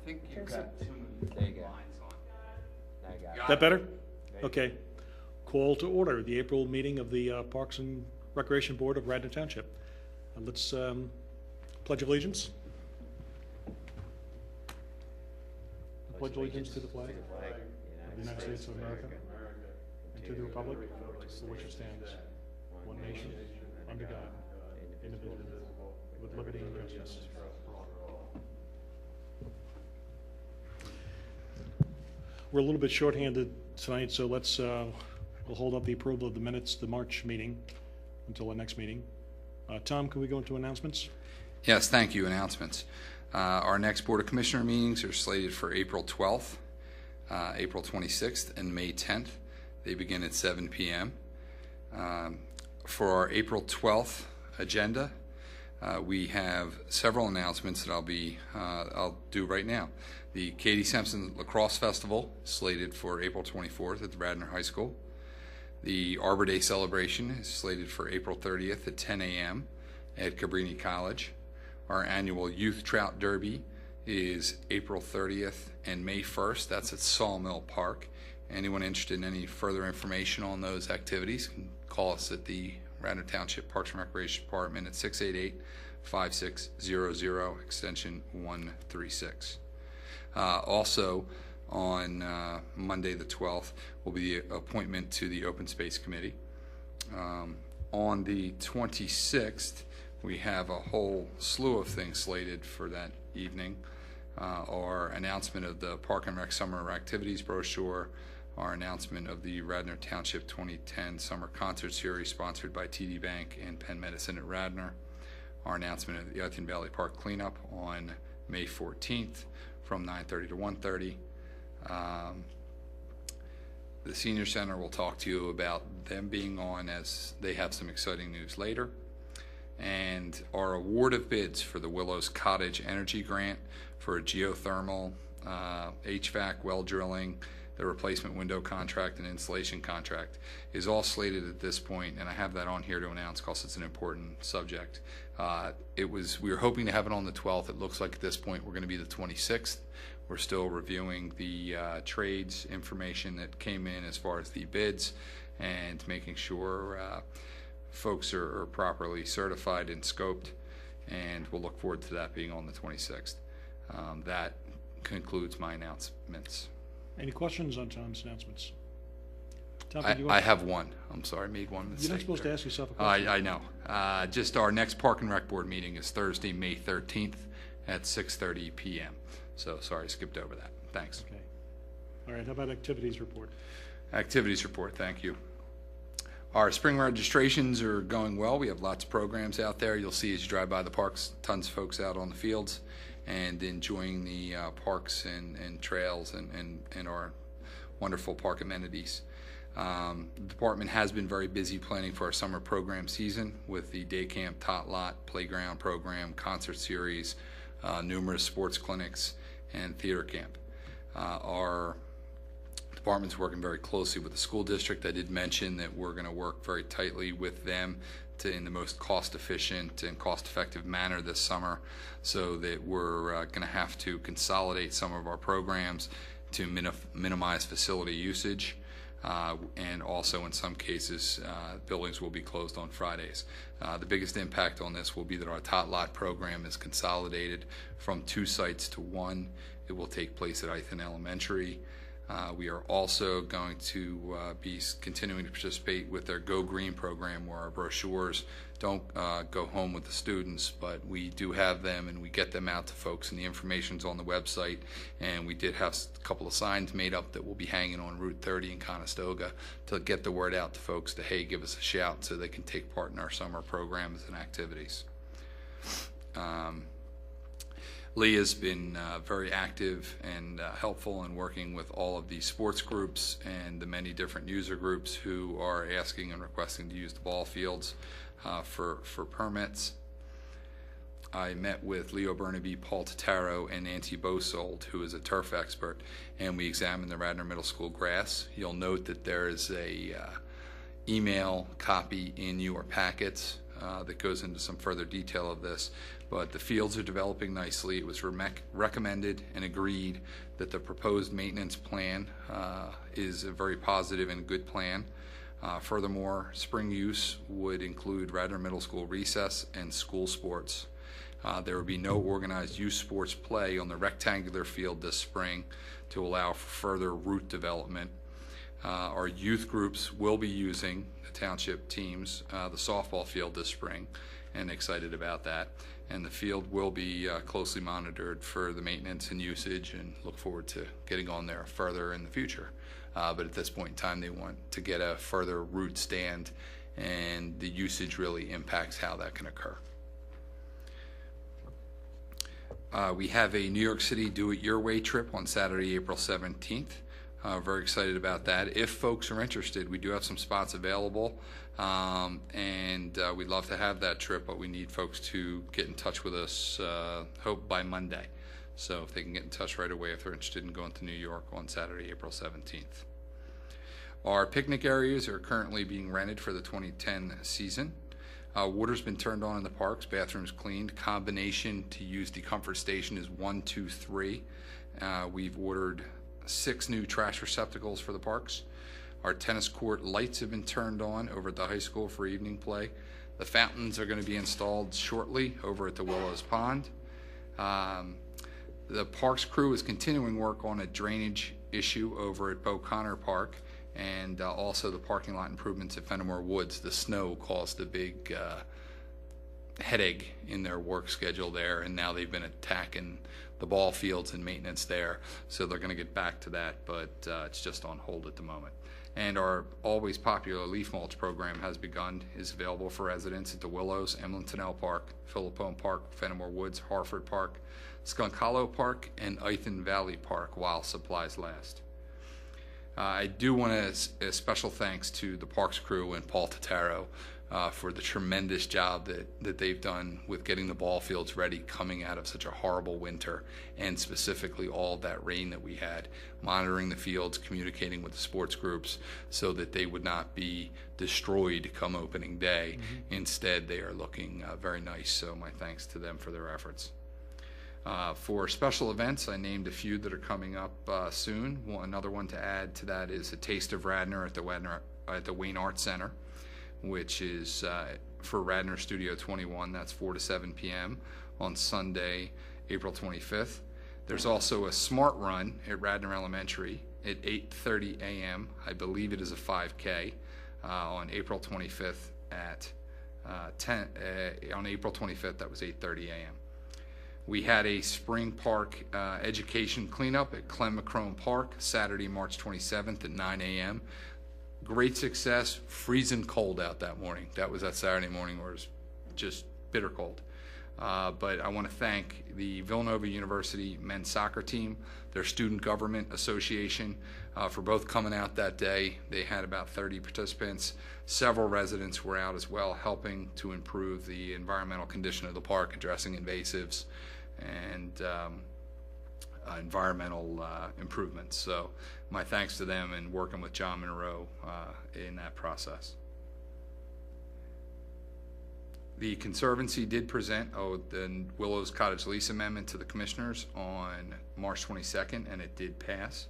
think you've got too many lines on. Is that better? Okay. Call to order the April meeting of the Parks and Recreation Board of Radnor Township. Let's pledge allegiance. Pledge allegiance to the flag of the United States of America and to the republic for which it stands, one nation, under God, indivisible, with liberty and justice for all. We're a little bit shorthanded tonight, so let's we'll hold up the approval of the minutes, the March meeting, until our next meeting. Tom, can we go into announcements? Yes, thank you. Announcements. Our next Board of Commissioner meetings are slated for April 12th, April 26th, and May 10th. They begin at 7 p.m. For our April 12th agenda, we have several announcements that I'll do right now. The Katie Simpson Lacrosse Festival is slated for April 24th at the Radnor High School. The Arbor Day celebration is slated for April 30th at 10 a.m. at Cabrini College. Our annual Youth Trout Derby is April 30th and May 1st. That's at Sawmill Park. Anyone interested in any further information on those activities can call us at the Radnor Township Parks and Recreation Department at 688-5600, extension 136. Also, on Monday the 12th will be the appointment to the Open Space Committee. On the 26th, we have a whole slew of things slated for that evening. Our announcement of the Park and Rec Summer Activities brochure, our announcement of the Radnor Township 2010 Summer Concert Series sponsored by TD Bank and Penn Medicine at Radnor, our announcement of the Onion Valley Park cleanup on May 14th from 9:30 to 1:30. The Senior Center will talk to you about them being on, as they have some exciting news later. And our award of bids for the Willows Cottage Energy Grant for a geothermal, HVAC, well drilling, the replacement window contract and installation contract is all slated at this point, and I have that on here to announce because it's an important subject. We were hoping to have it on the 12th. It looks like at this point we're going to be the 26th. We're still reviewing the trades information that came in as far as the bids and making sure folks are properly certified and scoped, and we'll look forward to that being on the 26th. That concludes my announcements. Any questions on Tom's announcements? Tom, I have one. I'm sorry, I made one mistake. You're not supposed to ask yourself a question. I know. Just our next Park and Rec Board meeting is Thursday, May 13th at 6:30 p.m. So sorry, I skipped over that. Thanks. Okay. All right, how about activities report? Activities report, thank you. Our spring registrations are going well. We have lots of programs out there. You'll see as you drive by the parks, tons of folks out on the fields and enjoying the parks and trails and our wonderful park amenities. The department has been very busy planning for our summer program season with the day camp, tot lot, playground program, concert series, numerous sports clinics, and theater camp. Our department's working very closely with the school district. I did mention that we're going to work very tightly with them in the most cost-efficient and cost-effective manner this summer, so that we're going to have to consolidate some of our programs to minimize facility usage, and also in some cases buildings will be closed on Fridays. The biggest impact on this will be that our tot lot program is consolidated from 2 sites to 1. It will take place at Ithan Elementary. We are also going to be continuing to participate with their Go Green program, where our brochures don't go home with the students, but we do have them and we get them out to folks, and the information's on the website. And we did have a couple of signs made up that will be hanging on Route 30 in Conestoga to get the word out to folks to, hey, give us a shout so they can take part in our summer programs and activities. Lee has been very active and helpful in working with all of the sports groups and the many different user groups who are asking and requesting to use the ball fields for permits. I met with Leo Burnaby, Paul Totaro, and Nancy Bosold, who is a turf expert, and we examined the Radnor Middle School grass. You'll note that there is a email copy in your packets that goes into some further detail of this, but the fields are developing nicely. It was recommended and agreed that the proposed maintenance plan is a very positive and good plan. Furthermore, spring use would include Radnor Middle School recess and school sports. There will be no organized youth sports play on the rectangular field this spring to allow for further route development. Our youth groups will be using the township teams, the softball field this spring, and excited about that. And the field will be closely monitored for the maintenance and usage, and look forward to getting on there further in the future. But at this point in time, they want to get a further route stand, and the usage really impacts how that can occur. We have a New York City Do It Your Way trip on Saturday, April 17th. Very excited about that. If folks are interested, we do have some spots available, and we'd love to have that trip, but we need folks to get in touch with us, hope by Monday. So if they can get in touch right away if they're interested in going to New York on Saturday, April 17th. Our picnic areas are currently being rented for the 2010 season. Water's been turned on in the parks, bathrooms cleaned. Combination to use the comfort station is 1, 2, 3. We've ordered 6 new trash receptacles for the parks. Our tennis court lights have been turned on over at the high school for evening play. The fountains are going to be installed shortly over at the Willows Pond. The parks crew is continuing work on a drainage issue over at Beau Connor Park, and also the parking lot improvements at Fenimore Woods. The snow caused a big headache in their work schedule there, and now they've been attacking the ball fields and maintenance there, so they're going to get back to that, but it's just on hold at the moment. And our always popular leaf mulch program has begun, is available for residents at the Willows, Emlenton Park, Philippone Park, Fenimore Woods, Harford Park, Skunk Hollow Park, and Ithan Valley Park while supplies last. I do want to a special thanks to the parks crew and Paul Totaro for the tremendous job that they've done with getting the ball fields ready coming out of such a horrible winter, and specifically all that rain that we had, monitoring the fields, communicating with the sports groups so that they would not be destroyed come opening day. Instead, they are looking very nice, so my thanks to them for their efforts. For special events, I named a few that are coming up soon. Another one to add to that is a Taste of Radnor at the Wayne Arts Center, which is for Radnor Studio 21. That's 4 to 7 p.m. on Sunday, April 25th. There's also a Smart Run at Radnor Elementary at 8:30 a.m. I believe it is a 5K on April 25th at on April 25th. That was 8:30 a.m. We had a spring park education cleanup at Clem McCrone Park Saturday, March 27th at 9 a.m. Great success, freezing cold out that morning. That was that Saturday morning where it was just bitter cold. But I want to thank the Villanova University men's soccer team, their student government association, for both coming out that day. They had about 30 participants. Several residents were out as well, helping to improve the environmental condition of the park, addressing invasives and environmental improvements. So my thanks to them and working with John Monroe in that process. The Conservancy did present the Willows Cottage lease amendment to the commissioners on March 22nd, and it did pass.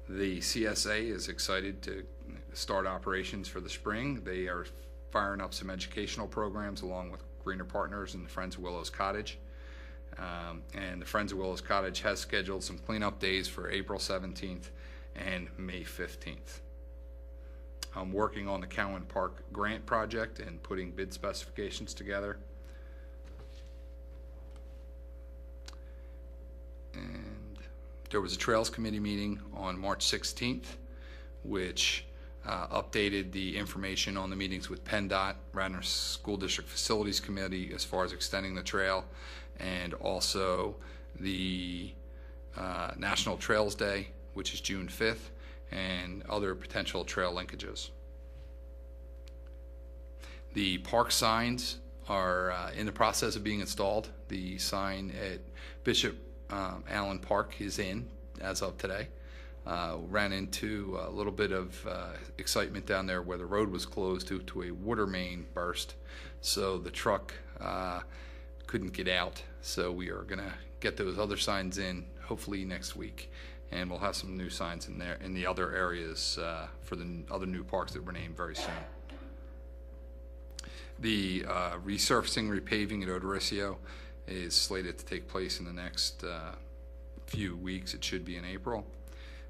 The CSA is excited to start operations for the spring. They are firing up some educational programs along with Greener Partners and the Friends of Willows Cottage. And the Friends of Willows Cottage has scheduled some cleanup days for April 17th and May 15th. I'm working on the Cowan Park grant project and putting bid specifications together. And there was a Trails Committee meeting on March 16th, which updated the information on the meetings with PennDOT, Radnor School District Facilities Committee as far as extending the trail, and also the National Trails Day, which is June 5th, and other potential trail linkages. The park signs are in the process of being installed. The sign at Bishop Allen Park is in as of today. Ran into a little bit of excitement down there where the road was closed due to a water main burst. So the truck couldn't get out. So we are going to get those other signs in hopefully next week. And we'll have some new signs in there in the other areas for the other new parks that were named very soon. The resurfacing, repaving at Odoriccio is slated to take place in the next few weeks. It should be in April.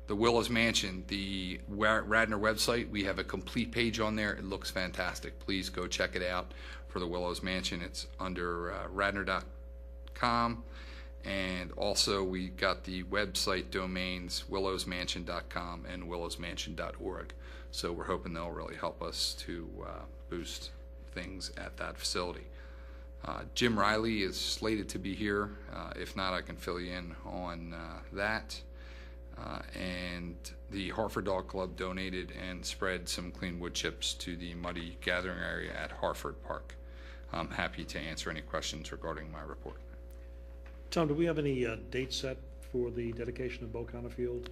The Willows Mansion, the Radnor website, we have a complete page on there. It looks fantastic. Please go check it out for the Willows Mansion. It's under radnor.com. And also we got the website domains willowsmansion.com and willowsmansion.org. So we're hoping they'll really help us to boost things at that facility. Jim Riley is slated to be here. If not, I can fill you in on that. And the Hartford Dog Club donated and spread some clean wood chips to the muddy gathering area at Hartford Park. I'm happy to answer any questions regarding my report. Tom, do we have any date set for the dedication of O'Connor Field?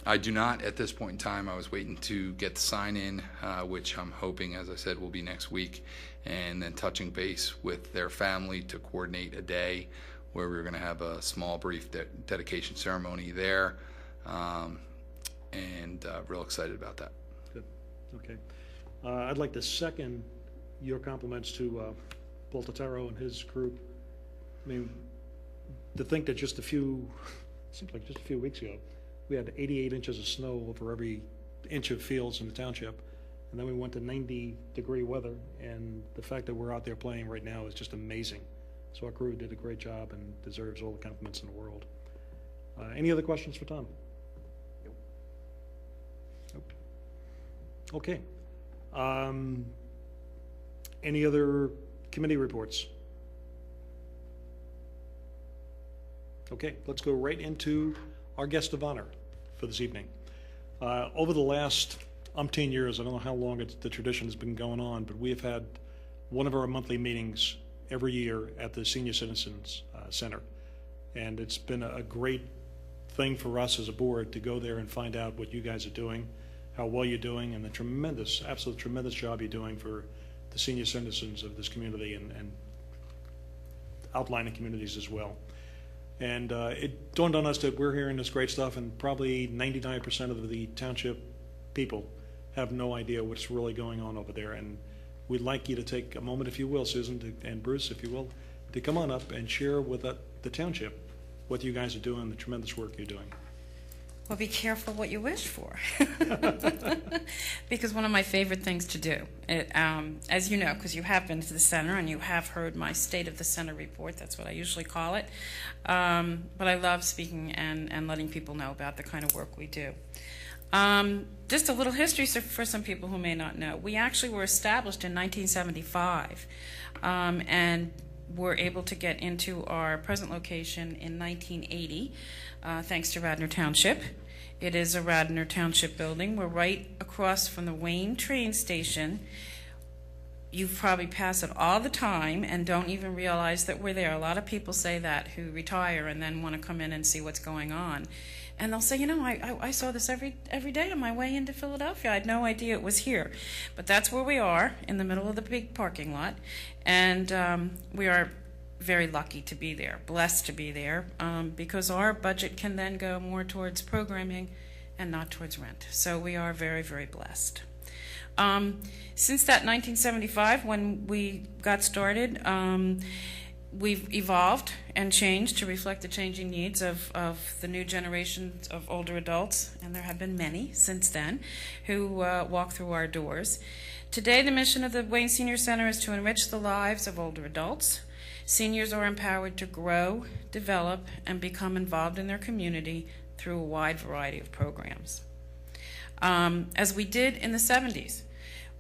I do not at this point in time. I was waiting to get the sign in, which I'm hoping, as I said, will be next week, and then touching base with their family to coordinate a day where we're going to have a small, brief dedication ceremony there, and real excited about that. Good. Okay. I'd like to second your compliments to Paul Totaro and his group. I mean, to think that just a few, seems like just a few weeks ago, we had 88 inches of snow over every inch of fields in the township, and then we went to 90-degree weather, and the fact that we're out there playing right now is just amazing. So our crew did a great job and deserves all the compliments in the world. Any other questions for Tom? Nope. Okay. Any other committee reports? Okay, let's go right into our guest of honor for this evening. Over the last umpteen years, I don't know how long the tradition has been going on, but we have had one of our monthly meetings every year at the Senior Citizens Center. And it's been a great thing for us as a board to go there and find out what you guys are doing, how well you're doing, and the tremendous, absolute tremendous job you're doing for the senior citizens of this community and outlying communities as well. And it dawned on us that we're hearing this great stuff, and probably 99% of the township people have no idea what's really going on over there. And we'd like you to take a moment, if you will, Susan, and Bruce, if you will, to come on up and share with the township what you guys are doing, the tremendous work you're doing. Well, be careful what you wish for, because one of my favorite things to do, as you know, because you have been to the center and you have heard my State of the Center report, that's what I usually call it, but I love speaking and letting people know about the kind of work we do. Just a little history for some people who may not know. We actually were established in 1975, and were able to get into our present location in 1980, thanks to Radnor Township. It is a Radnor Township building. We're right across from the Wayne train station. You probably pass it all the time and don't even realize that we're there. A lot of people say that who retire and then want to come in and see what's going on. And they'll say, you know, I saw this every day on my way into Philadelphia. I had no idea it was here. But that's where we are, in the middle of the big parking lot. And we are very lucky to be there, blessed to be there, because our budget can then go more towards programming and not towards rent. So we are very, very blessed. Since that 1975, when we got started, we've evolved and changed to reflect the changing needs of the new generations of older adults, and there have been many since then, who walk through our doors. Today, the mission of the Wayne Senior Center is to enrich the lives of older adults. Seniors are empowered to grow, develop, and become involved in their community through a wide variety of programs. As we did in the 70s,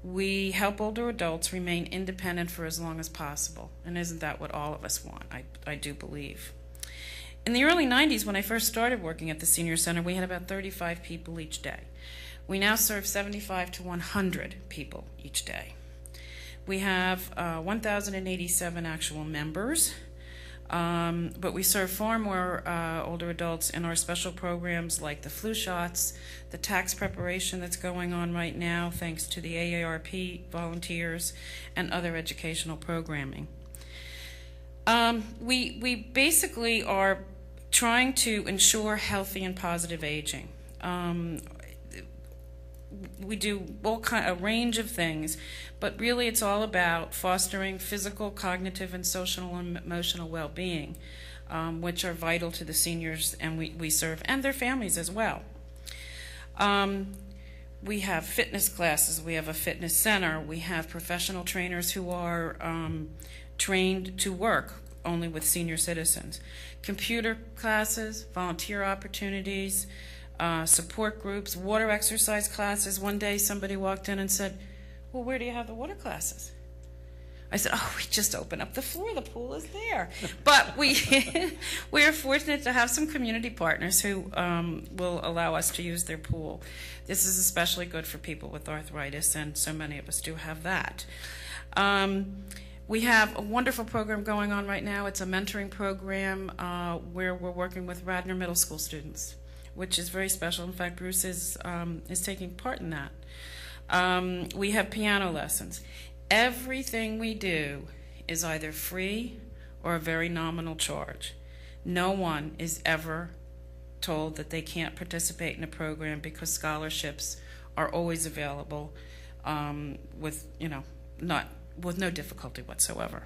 we help older adults remain independent for as long as possible. And isn't that what all of us want? I do believe. In the early 90s, when I first started working at the Senior Center, we had about 35 people each day. We now serve 75 to 100 people each day. We have 1,087 actual members. But we serve far more older adults in our special programs like the flu shots, the tax preparation that's going on right now thanks to the AARP volunteers, and other educational programming. We basically are trying to ensure healthy and positive aging. We do a range of things, but really it's all about fostering physical, cognitive, and social and emotional well-being, which are vital to the seniors and we serve, and their families as well. We have fitness classes, we have a fitness center, we have professional trainers who are trained to work only with senior citizens, computer classes, volunteer opportunities, support groups, water exercise classes. One day somebody walked in and said, well, where do you have the water classes? I said, oh, we just opened up the floor. The pool is there. But we are fortunate to have some community partners who will allow us to use their pool. This is especially good for people with arthritis, and so many of us do have that. We have a wonderful program going on right now. It's a mentoring program where we're working with Radnor Middle School students, which is very special. In fact, Bruce is taking part in that. We have piano lessons. Everything we do is either free or a very nominal charge. No one is ever told that they can't participate in a program because scholarships are always available with no difficulty whatsoever.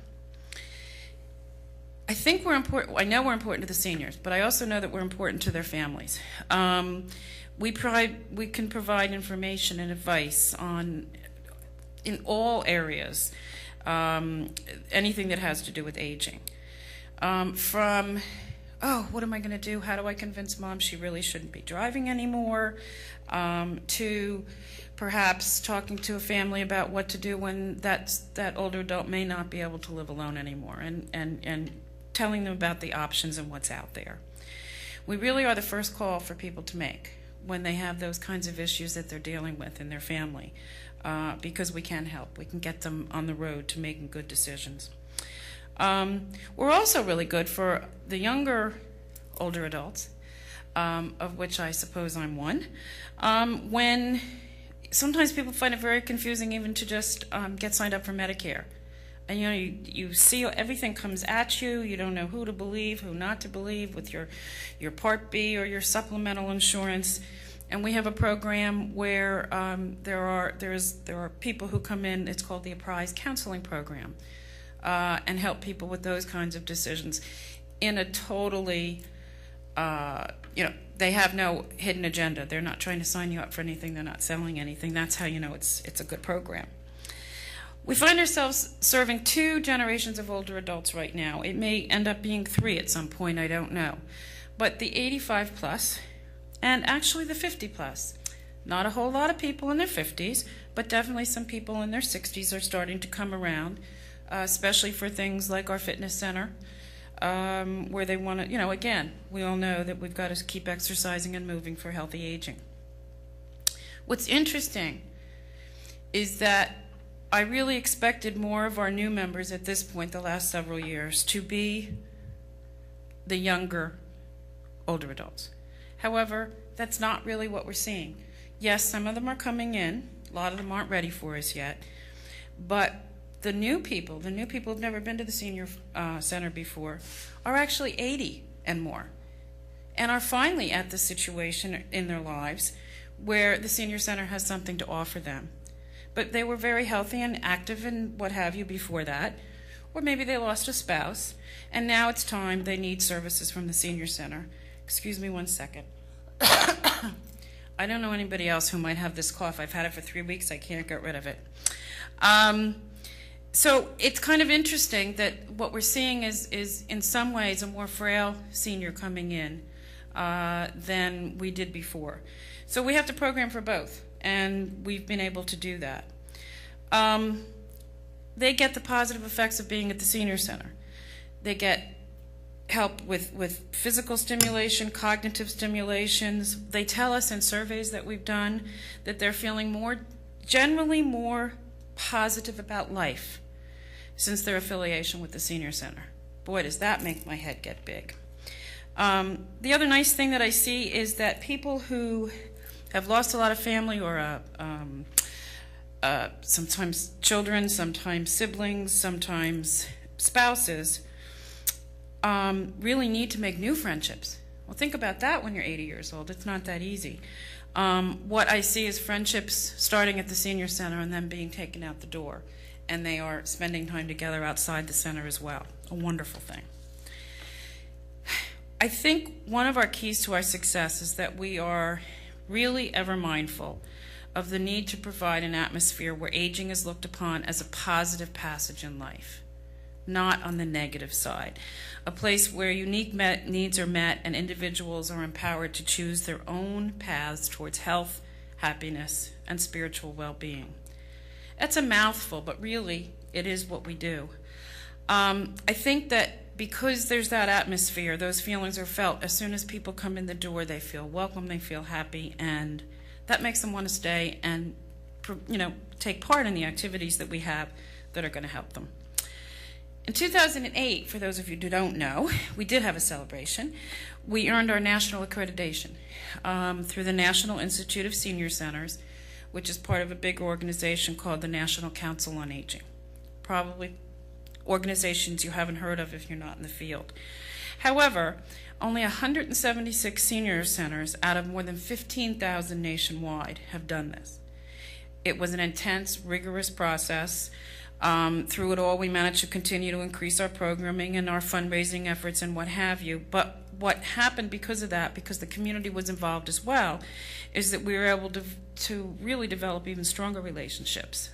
I think we're important. I know we're important to the seniors, but I also know that we're important to their families. We can provide information and advice in all areas, anything that has to do with aging. From, oh, what am I going to do? How do I convince mom she really shouldn't be driving anymore? To perhaps talking to a family about what to do when that older adult may not be able to live alone anymore, and telling them about the options and what's out there. We really are the first call for people to make when they have those kinds of issues that they're dealing with in their family, because we can help. We can get them on the road to making good decisions. We're also really good for the younger older adults, of which I suppose I'm one, when sometimes people find it very confusing even to just get signed up for Medicare. And you see everything comes at you. You don't know who to believe, who not to believe with your Part B or your supplemental insurance. And we have a program where there are people who come in. It's called the Apprise Counseling Program, and help people with those kinds of decisions in a totally, they have no hidden agenda. They're not trying to sign you up for anything. They're not selling anything. That's how you know it's a good program. We find ourselves serving 2 generations of older adults right now. It may end up being 3 at some point, I don't know. But the 85 plus, and actually the 50 plus. Not a whole lot of people in their 50s, but definitely some people in their 60s are starting to come around, especially for things like our fitness center, where they want to, again, we all know that we've got to keep exercising and moving for healthy aging. What's interesting is that I really expected more of our new members at this point, the last several years, to be the younger older adults. However, that's not really what we're seeing. Yes, some of them are coming in. A lot of them aren't ready for us yet. But the new people who've never been to the senior center before, are actually 80 and more, and are finally at the situation in their lives where the senior center has something to offer them. But they were very healthy and active and what have you before that, or maybe they lost a spouse, and now it's time they need services from the senior center. Excuse me one second. I don't know anybody else who might have this cough. I've had it for 3 weeks. I can't get rid of it. So it's kind of interesting that what we're seeing is in some ways a more frail senior coming in than we did before. So we have to program for both, and we've been able to do that. They get the positive effects of being at the senior center. They get help with physical stimulation, cognitive stimulations. They tell us in surveys that we've done that they're feeling generally more positive about life since their affiliation with the senior center. boy, does that make my head get big. The other nice thing that I see is that people who have lost a lot of family, or sometimes children, sometimes siblings, sometimes spouses, really need to make new friendships. Well, think about that when you're 80 years old. It's not that easy. What I see is friendships starting at the senior center and then being taken out the door. And they are spending time together outside the center as well. A wonderful thing. I think one of our keys to our success is that we are really ever mindful of the need to provide an atmosphere where aging is looked upon as a positive passage in life, not on the negative side. A place where unique needs are met and individuals are empowered to choose their own paths towards health, happiness, and spiritual well-being. That's a mouthful, but really it is what we do. I think that because there's that atmosphere, those feelings are felt. As soon as people come in the door, they feel welcome, they feel happy, and that makes them want to stay and, take part in the activities that we have that are going to help them. In 2008, for those of you who don't know, we did have a celebration. We earned our national accreditation through the National Institute of Senior Centers, which is part of a big organization called the National Council on Aging. Probably organizations you haven't heard of if you're not in the field. However, only 176 senior centers out of more than 15,000 nationwide have done this. It was an intense, rigorous process. Through it all, we managed to continue to increase our programming and our fundraising efforts and what have you. But what happened because of that, because the community was involved as well, is that we were able to really develop even stronger relationships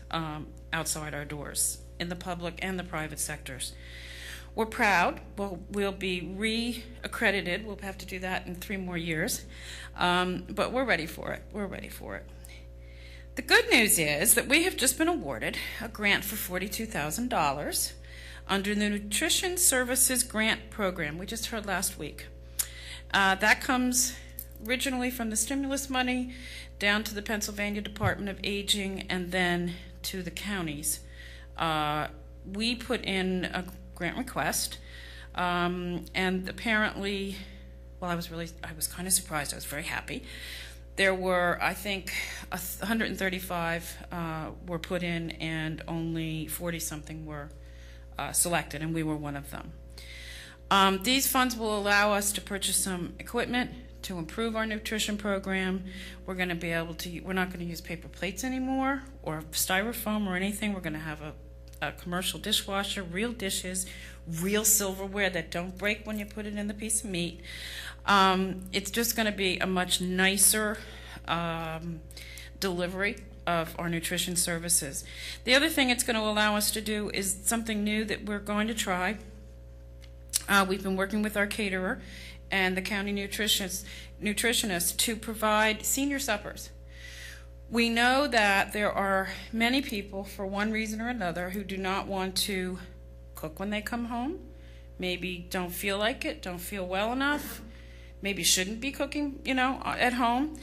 outside our doors, in the public and the private sectors. We're proud. We'll be re-accredited. We'll have to do that in 3 more years. But we're ready for it. We're ready for it. The good news is that we have just been awarded a grant for $42,000 under the Nutrition Services Grant Program. We just heard last week. That comes originally from the stimulus money down to the Pennsylvania Department of Aging and then to the counties. We put in a grant request, and apparently, well, I was kind of surprised. I was very happy. There were, I think, 135 were put in, and only 40-something were selected, and we were one of them. These funds will allow us to purchase some equipment to improve our nutrition program. We're going to be able to, we're not going to use paper plates anymore or styrofoam or anything. We're going to have a commercial dishwasher, real dishes, real silverware that don't break when you put it in the piece of meat. It's just going to be a much nicer delivery of our nutrition services. The other thing it's going to allow us to do is something new that we're going to try. We've been working with our caterer and the county nutritionists to provide senior suppers. We know that there are many people, for one reason or another, who do not want to cook when they come home, maybe don't feel like it, don't feel well enough, maybe shouldn't be cooking, at home,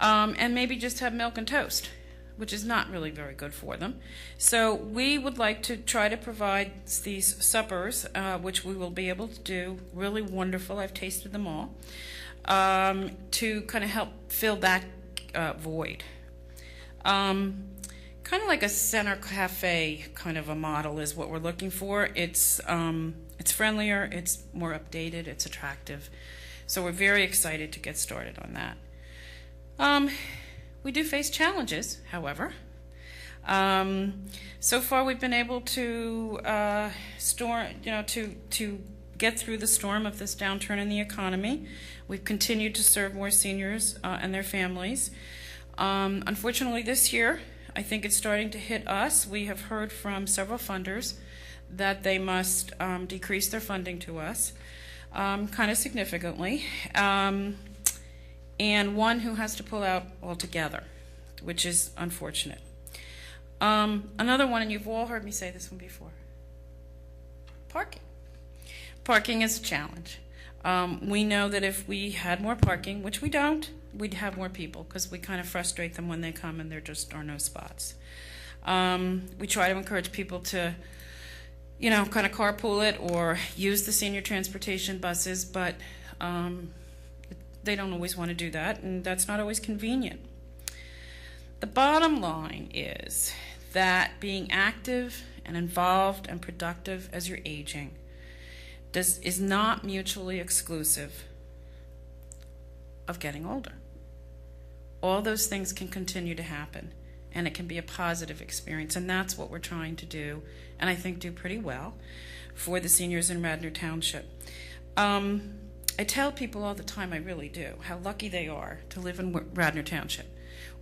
and maybe just have milk and toast, which is not really very good for them. So we would like to try to provide these suppers, which we will be able to do, really wonderful, I've tasted them all, to kind of help fill that void. Kind of like a center cafe kind of a model is what we're looking for. It's friendlier, it's more updated, it's attractive. So we're very excited to get started on that. We do face challenges, however. So far we've been able to to get through the storm of this downturn in the economy. We've continued to serve more seniors and their families. Unfortunately this year, I think it's starting to hit us. We have heard from several funders that they must decrease their funding to us kind of significantly. And one who has to pull out altogether, which is unfortunate. Another one, and you've all heard me say this one before, parking. Parking is a challenge. We know that if we had more parking, which we don't, we'd have more people because we kind of frustrate them when they come and there just are no spots. We try to encourage people to, you know, kind of carpool it or use the senior transportation buses, but they don't always want to do that, and that's not always convenient. The bottom line is that being active and involved and productive as you're aging is not mutually exclusive of getting older. All those things can continue to happen, and it can be a positive experience, and that's what we're trying to do, and I think do pretty well for the seniors in Radnor Township. I tell people all the time, I really do, how lucky they are to live in Radnor Township,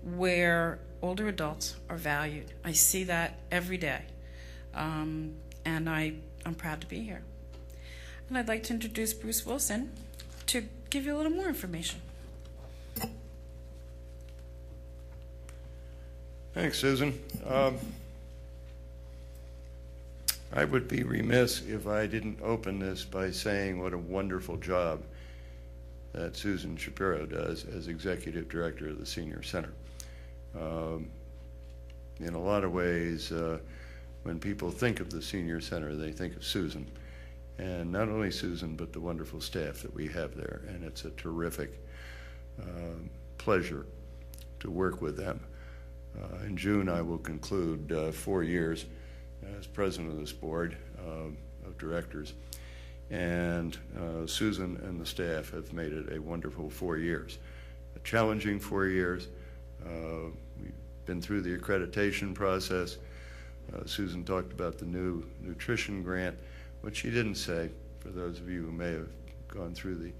where older adults are valued. I see that every day, and I'm proud to be here. And I'd like to introduce Bruce Wilson to give you a little more information. Thanks, Susan. I would be remiss if I didn't open this by saying what a wonderful job that Susan Shapiro does as Executive Director of the Senior Center. In a lot of ways, when people think of the Senior Center, they think of Susan. And not only Susan, but the wonderful staff that we have there. And it's a terrific pleasure to work with them. In June, I will conclude 4 years as president of this board of directors. And Susan and the staff have made it a wonderful 4 years. A challenging 4 years. We've been through the accreditation process. Susan talked about the new nutrition grant. What she didn't say, for those of you who may have gone through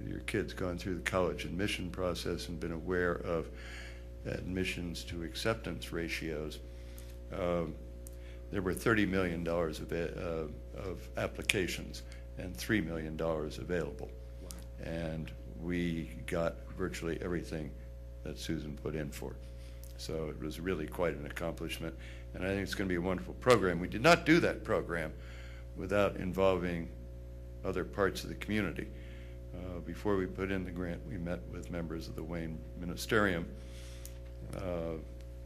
your kids gone through the college admission process and been aware of admissions to acceptance ratios, there were $30 million of applications and $3 million available. Wow. And we got virtually everything that Susan put in for. So it was really quite an accomplishment, and I think it's going to be a wonderful program. We did not do that program without involving other parts of the community. Before we put in the grant, we met with members of the Wayne Ministerium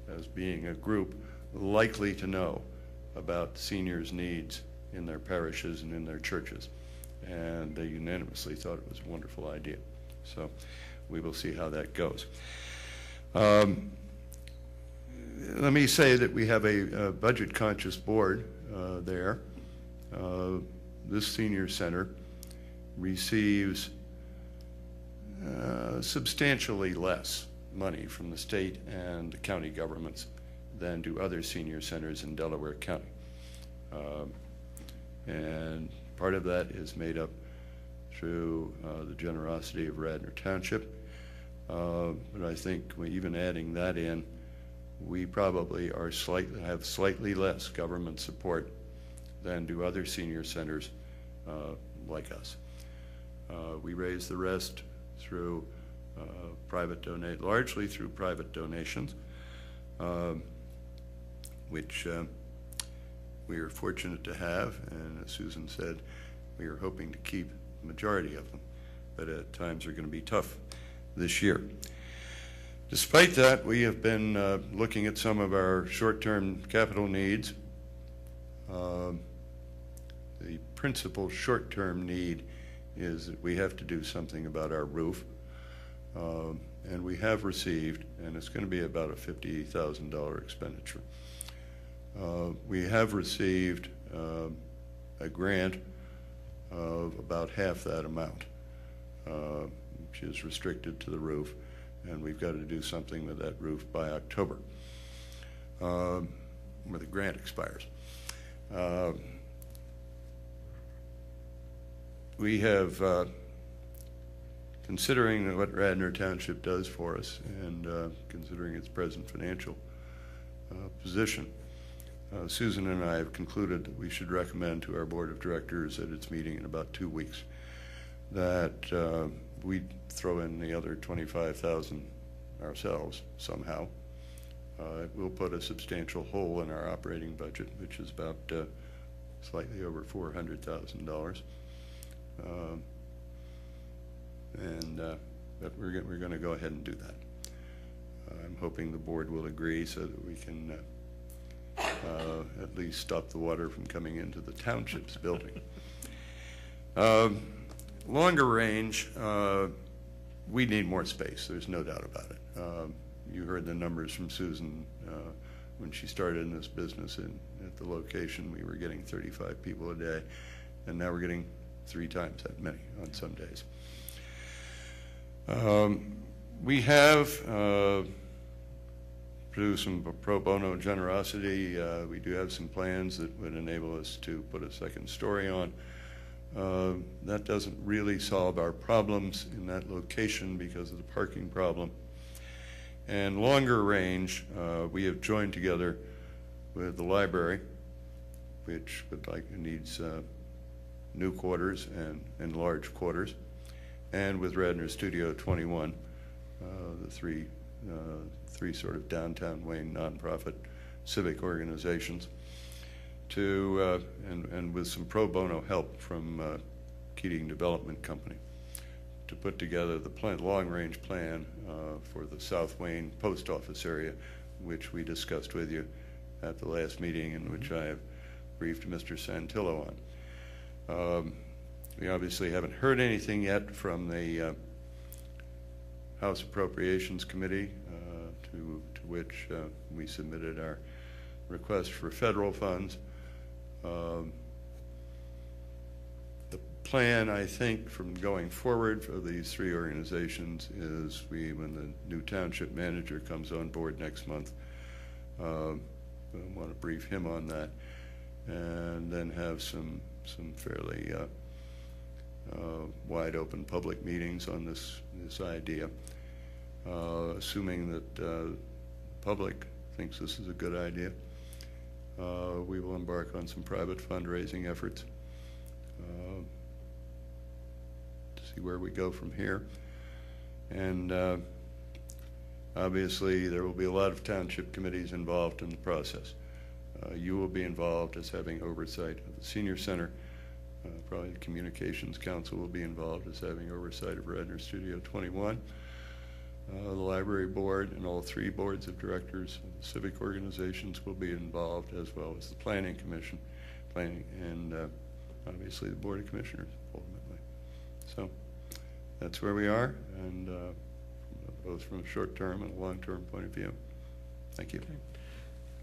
as being a group likely to know about seniors' needs in their parishes and in their churches. And they unanimously thought it was a wonderful idea. So we will see how that goes. Let me say that we have a budget-conscious board there. This senior center receives substantially less money from the state and the county governments than do other senior centers in Delaware County. And part of that is made up through the generosity of Radnor Township. But I think even adding that in, we probably have slightly less government support than do other senior centers like us. We raise the rest through largely through private donations, which we are fortunate to have, and as Susan said, we are hoping to keep the majority of them, but at times are going to be tough this year. Despite that, we have been looking at some of our short-term capital needs. The principal short-term need is that we have to do something about our roof. And we have received, and it's going to be about a $50,000 expenditure. We have received a grant of about half that amount, which is restricted to the roof, and we've got to do something with that roof by October, where the grant expires. We have, considering what Radnor Township does for us and considering its present financial position, Susan and I have concluded that we should recommend to our board of directors at its meeting in about 2 weeks that we throw in the other $25,000 ourselves somehow. It will put a substantial hole in our operating budget, which is about slightly over $400,000. But we're going to go ahead and do that. I'm hoping the board will agree so that we can at least stop the water from coming into the township's building. Longer range, we need more space. There's no doubt about it. You heard the numbers from Susan when she started in this business at the location. We were getting 35 people a day, and now we're getting 3 times that many on some days. We have produced some pro bono generosity. We do have some plans that would enable us to put a second story on. That doesn't really solve our problems in that location because of the parking problem. And longer range, we have joined together with the library, which needs new quarters and large quarters, and with Radnor Studio 21, the three sort of downtown Wayne nonprofit civic organizations, to and with some pro bono help from Keating Development Company, to put together the long-range plan for the South Wayne post office area, which we discussed with you at the last meeting, and which I have briefed Mr. Santillo on. We obviously haven't heard anything yet from the House Appropriations Committee, to which we submitted our request for federal funds. The plan, I think, from going forward for these 3 organizations is when the new township manager comes on board next month, I want to brief him on that, and then have some fairly wide open public meetings on this idea, assuming that the public thinks this is a good idea. We will embark on some private fundraising efforts to see where we go from here. And obviously there will be a lot of township committees involved in the process. You will be involved as having oversight of the senior center. Probably the Communications Council will be involved as having oversight of Radnor Studio 21. The library board and all 3 boards of directors of the civic organizations will be involved, as well as the planning commission, and obviously the board of commissioners ultimately. So that's where we are, and both from a short-term and a long-term point of view. Thank you. Okay.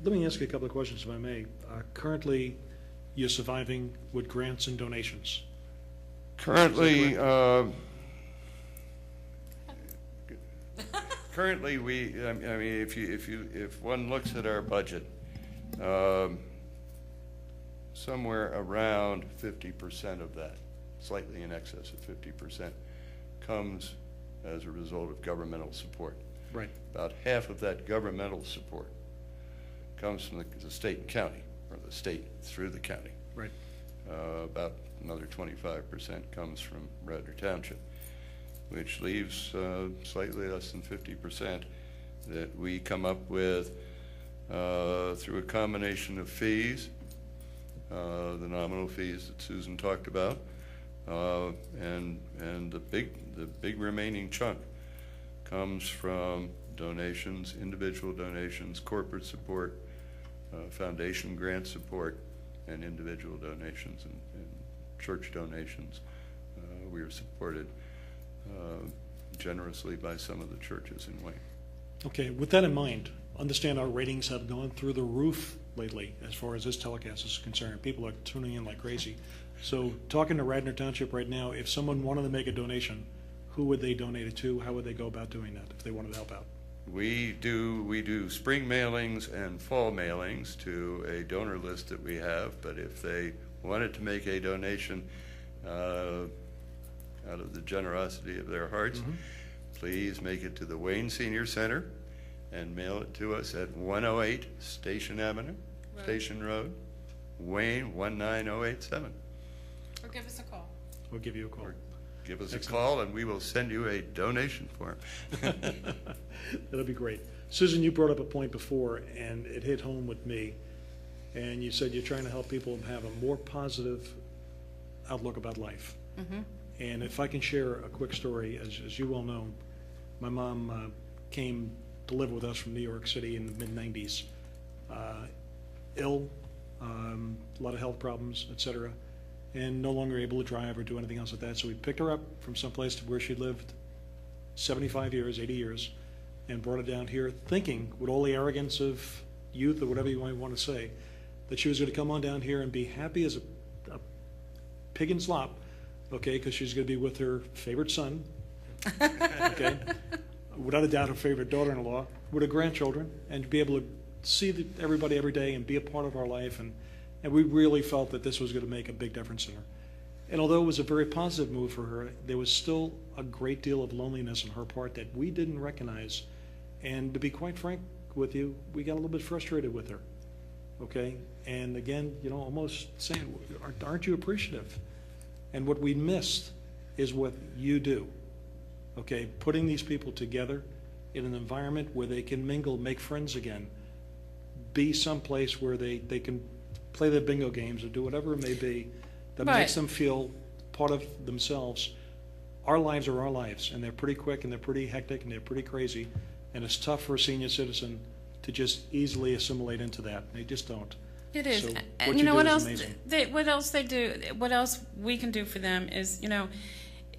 Let me ask you a couple of questions, if I may. Currently, you're surviving with grants and donations. Currently, currently, I mean, if one looks at our budget, somewhere around 50% of that, slightly in excess of 50%, comes as a result of governmental support. Right. About half of that governmental support comes from the state and county, or the state through the county. Right. About another 25% comes from Radnor Township, which leaves slightly less than 50% that we come up with through a combination of fees, the nominal fees that Susan talked about, and the big remaining chunk comes from donations, individual donations, corporate support, foundation grant support, and individual donations and church donations. We are supported generously by some of the churches in Wayne. Okay, with that in mind, understand our ratings have gone through the roof lately as far as this telecast is concerned. People are tuning in like crazy. So talking to Radnor Township right now, if someone wanted to make a donation, who would they donate it to? How would they go about doing that if they wanted to help out? We do spring mailings and fall mailings to a donor list that we have, but if they wanted to make a donation out of the generosity of their hearts, please make it to the Wayne Senior Center and mail it to us at 108 Station Avenue, Station Road, Wayne 19087. Or give us a call. We'll give you a call. Or give us Excellent. a call and we will send you a donation form. That'll be great. Susan, you brought up a point before, and it hit home with me. And you said you're trying to help people have a more positive outlook about life. And if I can share a quick story, as you well know, my mom came to live with us from New York City in the mid-'90s. ill, a lot of health problems, etc., and no longer able to drive or do anything else like that. So we picked her up from someplace to where she lived 75 years, 80 years, and brought her down here thinking, with all the arrogance of youth or whatever you might want to say, that she was going to come on down here and be happy as a pig in slop, okay, because she's going to be with her favorite son, okay, without a doubt her favorite daughter-in-law, with her grandchildren, and be able to see everybody every day and be a part of our life. And we really felt that this was going to make a big difference in her. And although it was a very positive move for her, there was still a great deal of loneliness on her part that we didn't recognize. And to be quite frank with you, we got a little bit frustrated with her, okay? And again, you know, almost saying, aren't you appreciative? And what we missed is what you do, okay? Putting these people together in an environment where they can mingle, make friends again, be someplace where they can play their bingo games or do whatever it may be that makes them feel part of themselves. Our lives are our lives, and they're pretty quick, and they're pretty hectic, and they're pretty crazy, and it's tough for a senior citizen to just easily assimilate into that. They just don't. It is. So And you know what else? amazing. What else they do? What else we can do for them is, you know,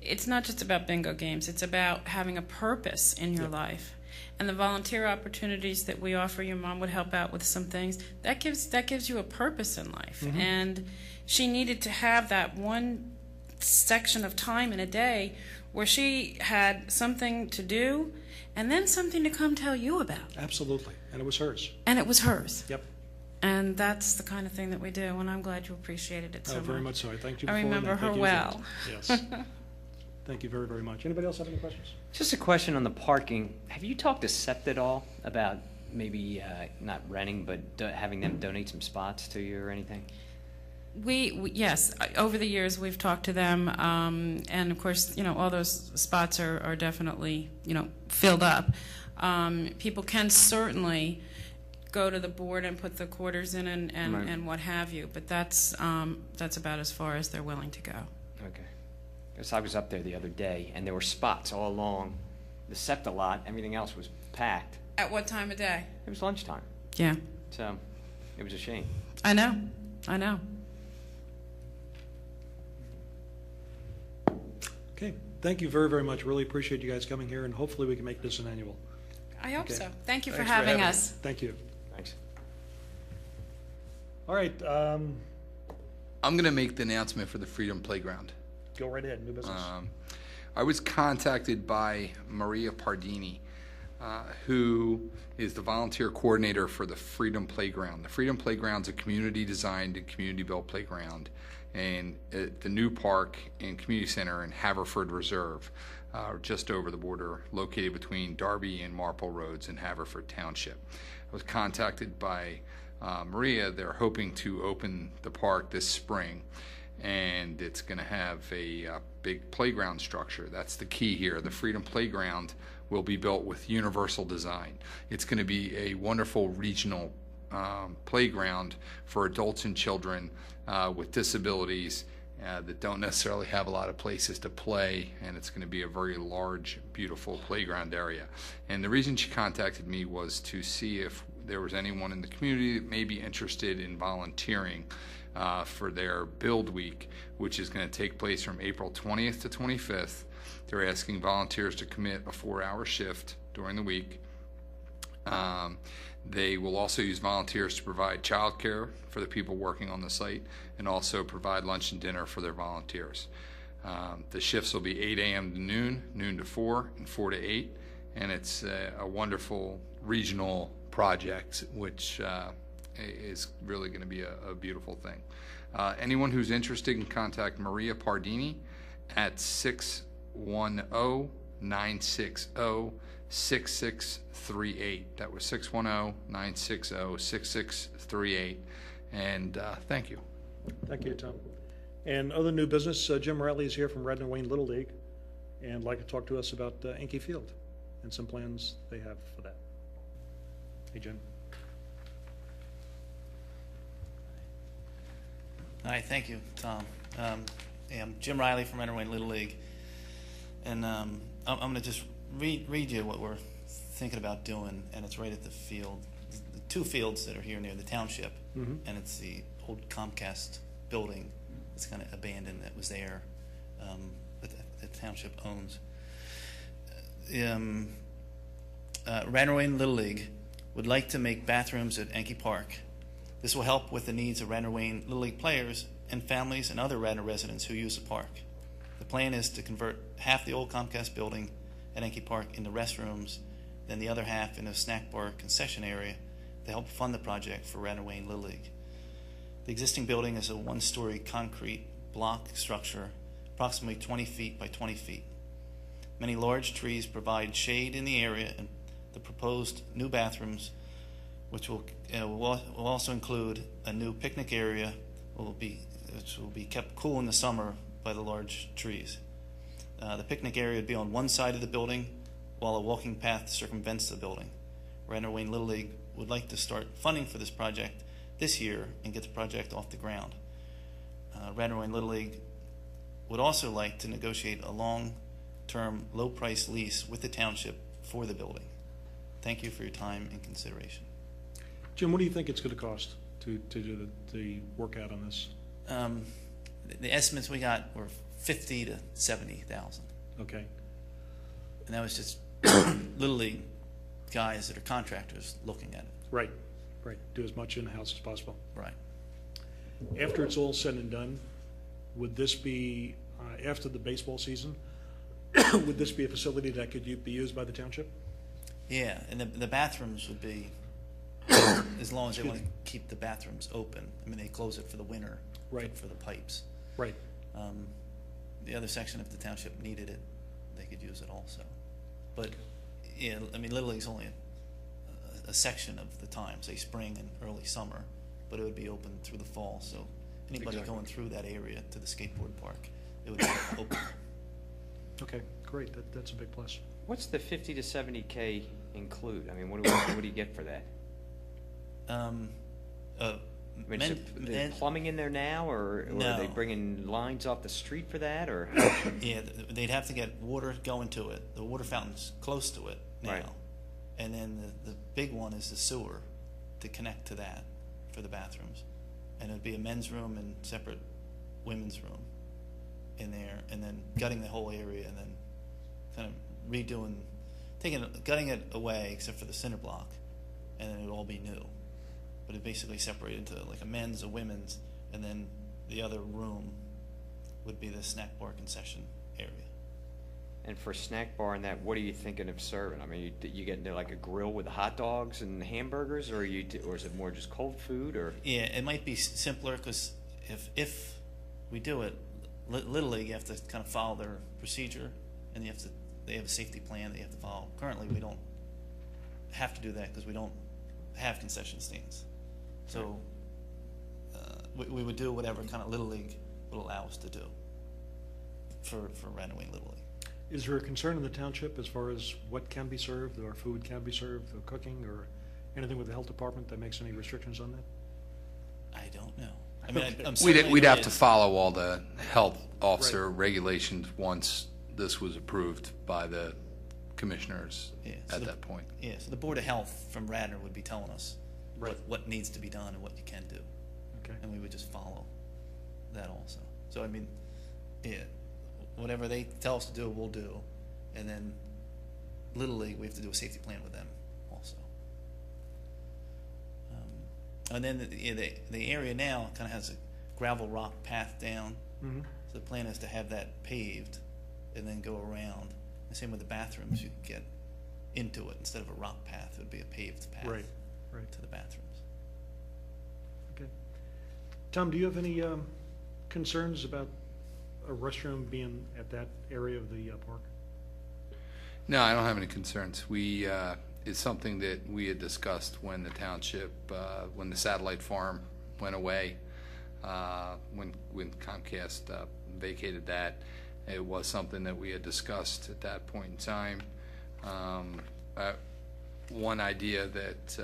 it's not just about bingo games. It's about having a purpose in your life. And the volunteer opportunities that we offer, your mom would help out with some things. That gives you a purpose in life. Mm-hmm. And she needed to have that one section of time in a day where she had something to do and then something to come tell you about. Absolutely. And it was hers. And it was hers. Yep. And that's the kind of thing that we do, and I'm glad you appreciated it so much. Very much so. I thanked you I before. remember and I her thank you well. again. Yes. Thank you very, very much. Anybody else have any questions? Just a question on the parking. Have you talked to SEPT at all about maybe not renting, but having them donate some spots to you or anything? Yes, over the years we've talked to them, and of course, you know, all those spots are definitely, you know, filled up. People can certainly go to the board and put the quarters in and what have you, but that's about as far as they're willing to go. Okay. Because I was up there the other day, and there were spots all along the SEPTA lot. Everything else was packed. At what time of day? It was lunchtime, Yeah, so it was a shame. I know. Okay. Thank you very, very much. Really appreciate you guys coming here, and hopefully we can make this an annual. I hope Okay. so. Thank you for Thanks having us. Thank you. Thanks. All right. I'm going to make the announcement for the Freedom Playground. Go right ahead. New business. I was contacted by Maria Pardini, who is the volunteer coordinator for the Freedom Playground. The Freedom Playground is a community-designed and community-built playground, and the new park and community center in Haverford Reserve, just over the border, located between Darby and Marple Roads in Haverford Township. I was contacted by Maria. They're hoping to open the park this spring, and it's going to have a big playground structure. That's the key here. The Freedom Playground will be built with universal design. It's going to be a wonderful regional playground for adults and children with disabilities that don't necessarily have a lot of places to play, and it's going to be a very large, beautiful playground area. And the reason she contacted me was to see if there was anyone in the community that may be interested in volunteering for their Build Week, which is going to take place from April 20th to 25th. They're asking volunteers to commit a 4-hour shift during the week. They will also use volunteers to provide childcare for the people working on the site, and also provide lunch and dinner for their volunteers. The shifts will be 8 a.m. to noon, noon to 4, and 4 to 8, and it's a wonderful regional project, which is really going to be a beautiful thing. Anyone who's interested can contact Maria Pardini at 610-960-6638. That was 610-960-6638. And thank you. Thank you, Tom. And other new business, Jim Riley is here from Radnor Wayne Little League, and like to talk to us about Enke Field and some plans they have for that. Hey, Jim. Hi, thank you, Tom. I'm Jim Riley from Radnor Wayne Little League, and I'm going to just read you what we're thinking about doing, and it's right at the field. the two fields that are here near the township, Mhm. and it's the old Comcast building that's kind of abandoned that was there, that the township owns. Radnor Wayne Little League would like to make bathrooms at Enke Park. This will help with the needs of Radnor Wayne Little League players and families and other Radnor residents who use the park. The plan is to convert half the old Comcast building at Enke Park into restrooms, then the other half into a snack bar concession area to help fund the project for Radnor Wayne Little League. The existing building is a one-story concrete block structure, approximately 20 feet by 20 feet. Many large trees provide shade in the area, and the proposed new bathrooms, which will also include a new picnic area, which will be kept cool in the summer by the large trees. The picnic area would be on one side of the building, while a walking path circumvents the building. Radnor Wayne Little League would like to start funding for this project this year and get the project off the ground. Radnor Wayne Little League would also like to negotiate a long-term, low-price lease with the township for the building. Thank you for your time and consideration. Jim, what do you think it's going to cost to do the work out on this? The estimates we got were $50,000 to $70,000, Okay. and that was just Little League guys that are contractors looking at it. Right, right. Do as much in-house as possible. Right. After it's all said and done, would this be, after the baseball season, would this be a facility that could be used by the township? Yeah, and the bathrooms would be, as long as they want to keep the bathrooms open. I mean, they close it for the winter, Right. for the pipes. Right. The other section, if the township needed it, they could use it also. But, yeah, I mean, Little League's only a section of the time, say spring and early summer, but it would be open through the fall, so anybody Exactly. going through that area to the skateboard park, it would be open. Okay, great. That's a big plus. What's the 50 to 70K include? I mean, what do you get for that? I mean, is there plumbing in there now, or No. are they bringing lines off the street for that, or? Yeah, they'd have to get water going to it. The water fountain's close to it now. Right. And then the big one is the sewer to connect to that for the bathrooms. And it'd be a men's room and separate women's room in there, and then gutting the whole area and then kind of redoing, gutting it away except for the cinder block, and then it would all be new. But it basically separated into like a men's, a women's, and then the other room would be the snack bar concession area. And for snack bar and that, what are you thinking of serving? I mean, you get into like a grill with hot dogs and hamburgers, or is it more just cold food, or? Yeah, it might be simpler because if we do it, Little League, you have to kind of follow their procedure, and they have a safety plan that you have to follow. Currently, we don't have to do that because we don't have concession stands. So we would do whatever kind of Little League would allow us to do for Radnor Wayne Little League. Is there a concern in the township as far as what can be served, or food can be served, or cooking, or anything with the health department that makes any restrictions on that? I don't know. I mean, Okay. I'm We'd certainly have ready to follow all the health officer regulations once this was approved by the commissioners Yeah, so at the- that point. Yeah, so the Board of Health from Radnor would be telling us Right. what needs to be done and what you can do. Okay. And we would just follow that also. So, I mean, yeah, whatever they tell us to do, we'll do. And then Little League, we have to do a safety plan with them also. And then the area now kind of has a gravel rock path down. Mm-hmm. So the plan is to have that paved and then go around. The same with the bathrooms, you could get into it. Instead of a rock path, it would be a paved path Right, right. to the bathrooms. Okay. Tom, do you have any concerns about a restroom being at that area of the park? No, I don't have any concerns. It's something that we had discussed when the township, when the satellite farm went away, when Comcast vacated that. It was something that we had discussed at that point in time. One idea that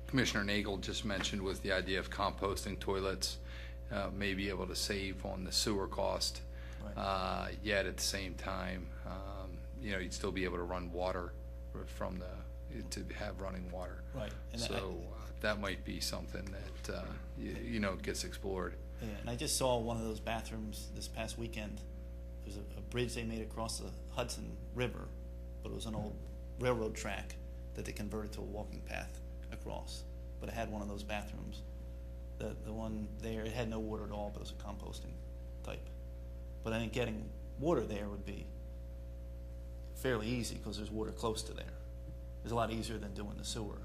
Commissioner Nagel just mentioned was the idea of composting toilets, may be able to save on the sewer cost. Yet at the same time, you'd still be able to run water from to have running water. Right. And So that might be something that, you know, gets explored. Yeah, and I just saw one of those bathrooms this past weekend. There's a bridge they made across the Hudson River, but it was an old railroad track that they converted to a walking path across. But it had one of those bathrooms. The one there, it had no water at all, but it was a composting type. But I think getting water there would be fairly easy because there's water close to there. It's a lot easier than doing the sewer.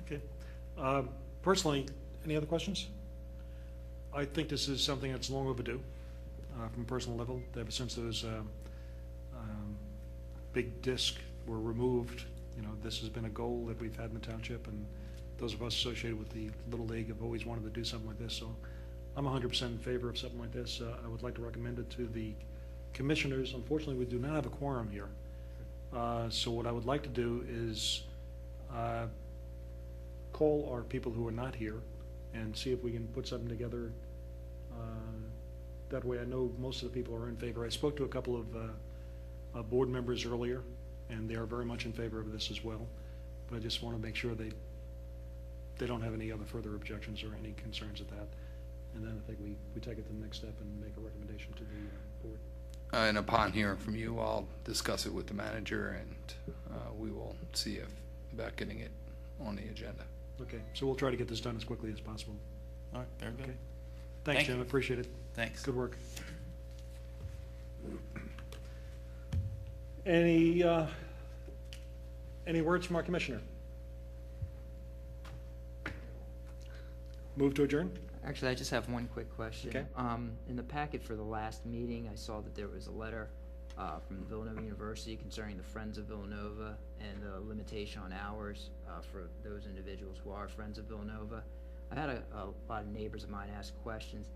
Okay. Personally, any other questions? I think this is something that's long overdue from a personal level. Ever since those big discs were removed, you know, this has been a goal that we've had in the township, and those of us associated with the Little League have always wanted to do something like this. So I'm 100% in favor of something like this. I would like to recommend it to the commissioners. Unfortunately, we do not have a quorum here. So what I would like to do is call our people who are not here and see if we can put something together. That way I know most of the people are in favor. I spoke to a couple of board members earlier, and they are very much in favor of this as well. But I just want to make sure they don't have any other further objections or any concerns at that. And then I think we take it to the next step and make a recommendation to the board. And upon hearing from you, I'll discuss it with the manager, and we will see about getting it on the agenda. Okay, so we'll try to get this done as quickly as possible. All right, very good. Okay. Thanks, Thank Jim. you. Appreciate it. Thanks. Good work. Any words from our commissioner? Move to adjourn? Actually, I just have one quick question. Okay. In the packet for the last meeting, I saw that there was a letter from Villanova University concerning the Friends of Villanova and the limitation on hours for those individuals who are Friends of Villanova. I had a lot of neighbors of mine ask questions.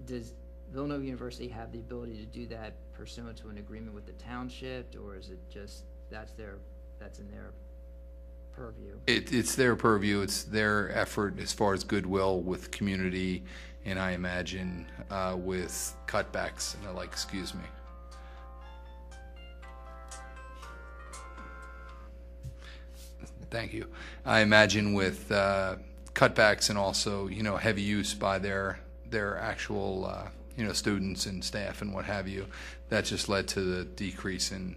Does Villanova University have the ability to do that pursuant to an agreement with the township, or is it just that's in their purview? It's their purview. It's their effort as far as goodwill with community, and I imagine with cutbacks and the like. Excuse me. Thank you. I imagine with cutbacks and also, you know, heavy use by their actual you know, students and staff and what have you, that just led to the decrease in,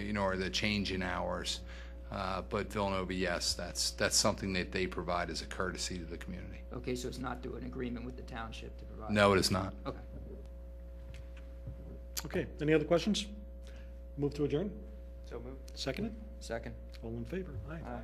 you know, or the change in hours. But Villanova, yes, that's something that they provide as a courtesy to the community. Okay, so it's not through an agreement with the township to provide? No, it is not. Okay. Okay, any other questions? Move to adjourn? So moved. Seconded? Second. All in favor? Aye. Aye.